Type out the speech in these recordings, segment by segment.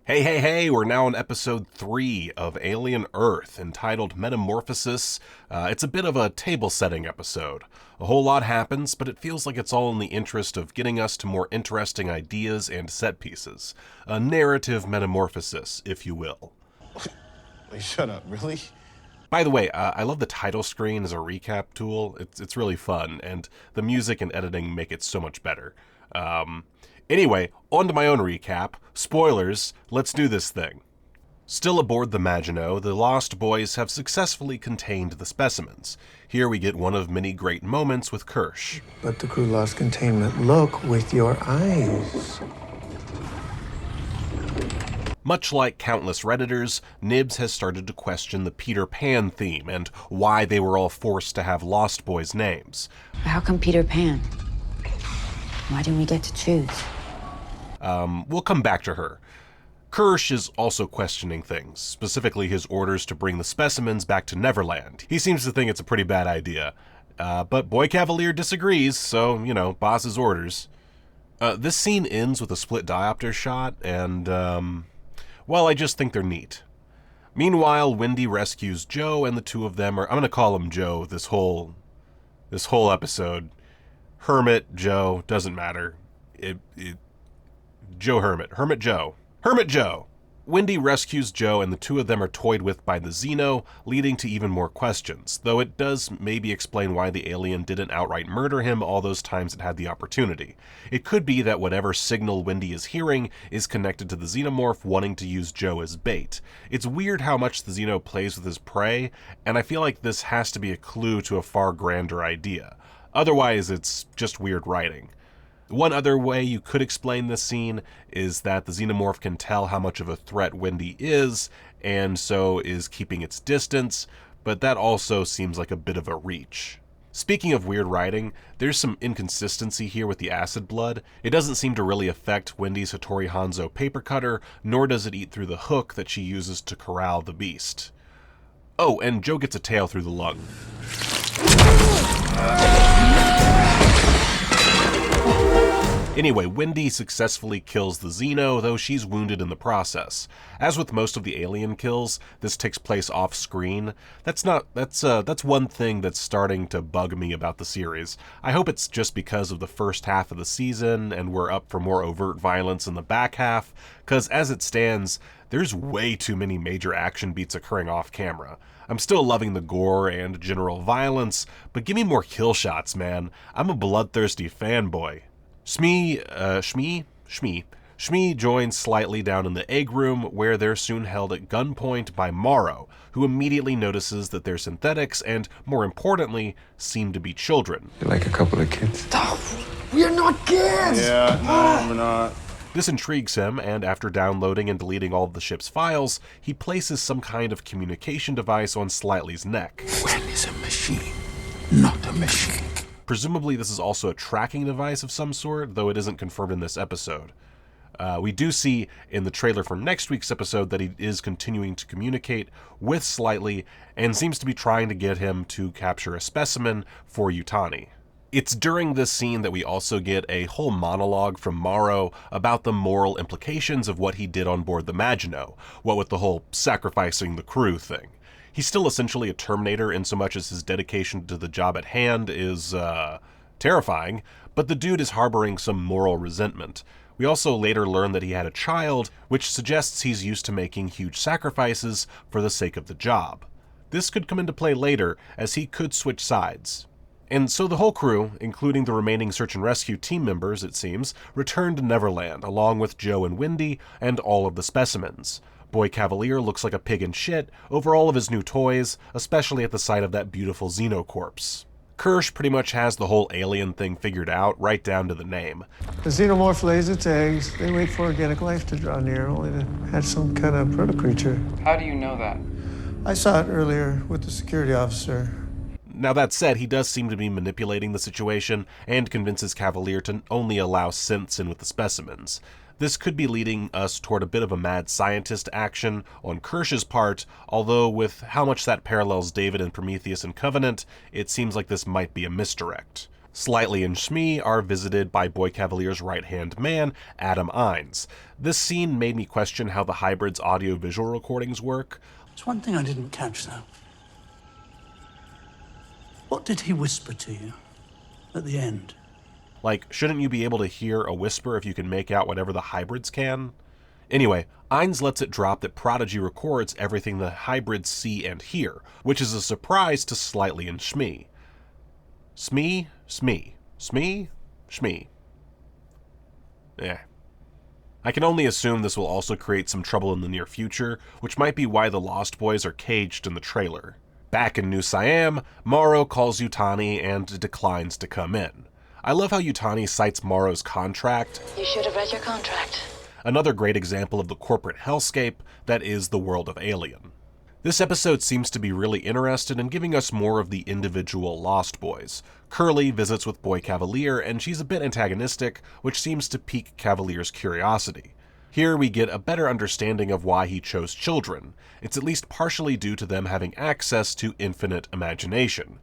Hey, we're now on episode 3 of Alien Earth, entitled Metamorphosis. It's a bit of a table-setting episode. A whole lot happens, but it feels like it's all in the interest of getting us to more interesting ideas and set pieces. A narrative metamorphosis, if you will. Wait, shut up, really? By the way, I love the title screen as a recap tool. It's really fun, and the music and editing make it so much better. Anyway, on to my own recap. Spoilers, let's do this thing. Still aboard the Maginot, the Lost Boys have successfully contained the specimens. Here we get one of many great moments with Kirsch. But the crew lost containment. Look with your eyes. Much like countless Redditors, Nibs has started to question the Peter Pan theme and why they were all forced to have Lost Boys names. How come Peter Pan? Why didn't we get to choose? We'll come back to her. Kirsch is also questioning things, specifically his orders to bring the specimens back to Neverland. He seems to think it's a pretty bad idea. But Boy Cavalier disagrees, so, boss's orders. This scene ends with a split diopter shot, and, I just think they're neat. Meanwhile, Wendy rescues Joe, and the two of them I'm gonna call him Joe this whole episode. Hermit, Joe, doesn't matter. Joe Hermit. Hermit Joe. Wendy rescues Joe, and the two of them are toyed with by the Xeno, leading to even more questions, though it does maybe explain why the alien didn't outright murder him all those times it had the opportunity. It could be that whatever signal Wendy is hearing is connected to the Xenomorph wanting to use Joe as bait. It's weird how much the Xeno plays with his prey, and I feel like this has to be a clue to a far grander idea. Otherwise, it's just weird writing. One other way you could explain this scene is that the Xenomorph can tell how much of a threat Wendy is, and so is keeping its distance, but that also seems like a bit of a reach. Speaking of weird writing, there's some inconsistency here with the acid blood. It doesn't seem to really affect Wendy's Hattori Hanzo paper cutter, nor does it eat through the hook that she uses to corral the beast. Oh, and Joe gets a tail through the lung. Anyway, Wendy successfully kills the Xeno, though she's wounded in the process. As with most of the alien kills, this takes place off-screen. That's one thing that's starting to bug me about the series. I hope it's just because of the first half of the season, and we're up for more overt violence in the back half, because as it stands, there's way too many major action beats occurring off-camera. I'm still loving the gore and general violence, but give me more kill shots, man. I'm a bloodthirsty fanboy. Shmi joins slightly down in the egg room, where they're soon held at gunpoint by Marorrow, who immediately notices that they're synthetics and, more importantly, seem to be children. You're like a couple of kids. We are not kids! Yeah, no, we're not. This intrigues him, and after downloading and deleting all of the ship's files, he places some kind of communication device on Slightly's neck. When is a machine, not a machine. Presumably this is also a tracking device of some sort, though it isn't confirmed in this episode. We do see in the trailer for next week's episode that he is continuing to communicate with Slightly and seems to be trying to get him to capture a specimen for Yutani. It's during this scene that we also get a whole monologue from Marorrow about the moral implications of what he did on board the Maginot, what with the whole sacrificing the crew thing. He's still essentially a Terminator in so much as his dedication to the job at hand is, terrifying, but the dude is harboring some moral resentment. We also later learn that he had a child, which suggests he's used to making huge sacrifices for the sake of the job. This could come into play later, as he could switch sides. And so the whole crew, including the remaining search and rescue team members, it seems, return to Neverland, along with Joe and Wendy, and all of the specimens. Boy Cavalier looks like a pig in shit over all of his new toys, especially at the sight of that beautiful Xeno corpse. Kirsch pretty much has the whole alien thing figured out, right down to the name. The Xenomorph lays its eggs. They wait for organic life to draw near, only to hatch some kind of proto-creature. How do you know that? I saw it earlier with the security officer. Now that said, he does seem to be manipulating the situation and convinces Cavalier to only allow synths in with the specimens. This could be leading us toward a bit of a mad scientist action on Kirsch's part, although with how much that parallels David and Prometheus and Covenant, it seems like this might be a misdirect. Slightly and Shmi are visited by Boy Cavalier's right-hand man, Adam Ines. This scene made me question how the hybrid's audio-visual recordings work. There's one thing I didn't catch, though. What did he whisper to you at the end? Like, shouldn't you be able to hear a whisper if you can make out whatever the hybrids can? Anyway, Ines lets it drop that Prodigy records everything the hybrids see and hear, which is a surprise to Slightly and Shmi. Shmi? Eh. I can only assume this will also create some trouble in the near future, which might be why the Lost Boys are caged in the trailer. Back in New Siam, Marorrow calls Yutani and declines to come in. I love how Yutani cites Morrow's contract. You should have read your contract. Another great example of the corporate hellscape that is the world of Alien. This episode seems to be really interested in giving us more of the individual Lost Boys. Curly visits with Boy Cavalier, and she's a bit antagonistic, which seems to pique Cavalier's curiosity. Here we get a better understanding of why he chose children. It's at least partially due to them having access to infinite imagination.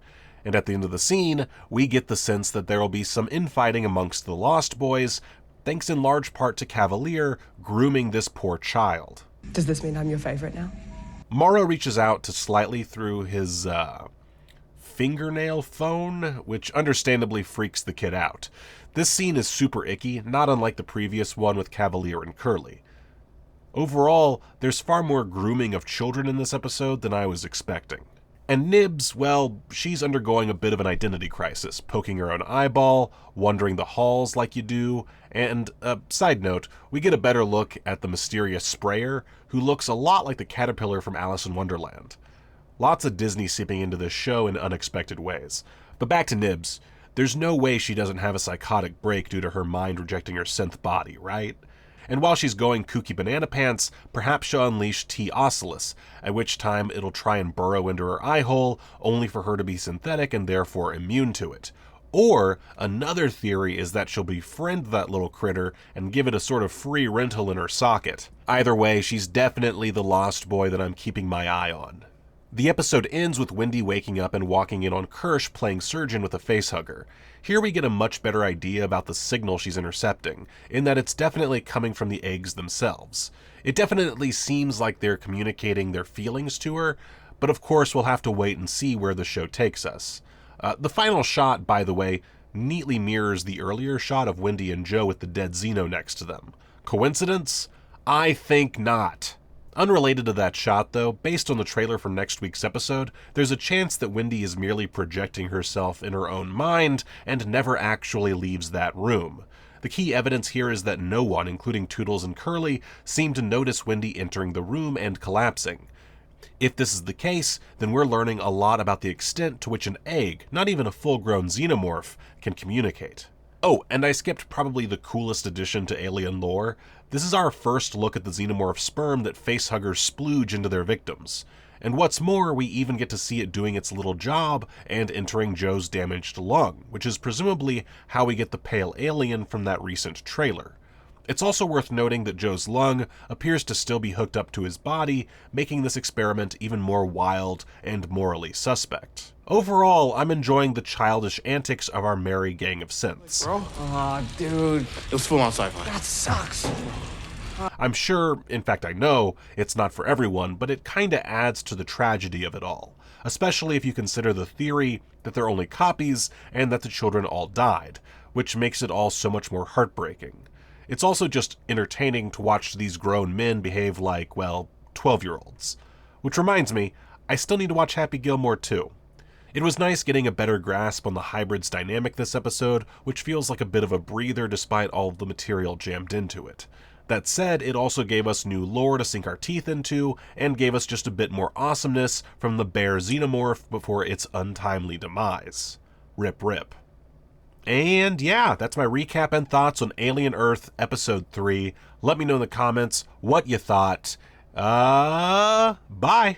And at the end of the scene, we get the sense that there will be some infighting amongst the Lost Boys, thanks in large part to Cavalier grooming this poor child. Does this mean I'm your favorite now? Morrow reaches out to Slightly through his fingernail phone, which understandably freaks the kid out. This scene is super icky, not unlike the previous one with Cavalier and Curly. Overall, there's far more grooming of children in this episode than I was expecting. And Nibs, well, she's undergoing a bit of an identity crisis, poking her own eyeball, wandering the halls like you do, and, side note, we get a better look at the mysterious sprayer, who looks a lot like the caterpillar from Alice in Wonderland. Lots of Disney seeping into this show in unexpected ways. But back to Nibs, there's no way she doesn't have a psychotic break due to her mind rejecting her synth body, right? And while she's going kooky banana pants, perhaps she'll unleash T. ocellatus, at which time it'll try and burrow into her eye hole, only for her to be synthetic and therefore immune to it. Or, another theory is that she'll befriend that little critter and give it a sort of free rental in her socket. Either way, she's definitely the Lost Boy that I'm keeping my eye on. The episode ends with Wendy waking up and walking in on Kirsch playing surgeon with a facehugger. Here we get a much better idea about the signal she's intercepting, in that it's definitely coming from the eggs themselves. It definitely seems like they're communicating their feelings to her, but of course we'll have to wait and see where the show takes us. The final shot, by the way, neatly mirrors the earlier shot of Wendy and Joe with the dead Xeno next to them. Coincidence? I think not. Unrelated to that shot, though, based on the trailer for next week's episode, there's a chance that Wendy is merely projecting herself in her own mind and never actually leaves that room. The key evidence here is that no one, including Toodles and Curly, seem to notice Wendy entering the room and collapsing. If this is the case, then we're learning a lot about the extent to which an egg, not even a full-grown xenomorph, can communicate. Oh, and I skipped probably the coolest addition to alien lore. This is our first look at the xenomorph sperm that facehuggers splooge into their victims. And what's more, we even get to see it doing its little job and entering Joe's damaged lung, which is presumably how we get the pale alien from that recent trailer. It's also worth noting that Joe's lung appears to still be hooked up to his body, making this experiment even more wild and morally suspect. Overall, I'm enjoying the childish antics of our merry gang of synths. Bro? Aw, dude. It was full on sci-fi. That sucks. I'm sure, in fact I know, it's not for everyone, but it kinda adds to the tragedy of it all, especially if you consider the theory that they're only copies and that the children all died, which makes it all so much more heartbreaking. It's also just entertaining to watch these grown men behave like, well, 12-year-olds. Which reminds me, I still need to watch Happy Gilmore too. It was nice getting a better grasp on the hybrid's dynamic this episode, which feels like a bit of a breather despite all of the material jammed into it. That said, it also gave us new lore to sink our teeth into, and gave us just a bit more awesomeness from the bare Xenomorph before its untimely demise. Rip rip. And yeah, that's my recap and thoughts on Alien Earth Episode 3. Let me know in the comments what you thought. Bye!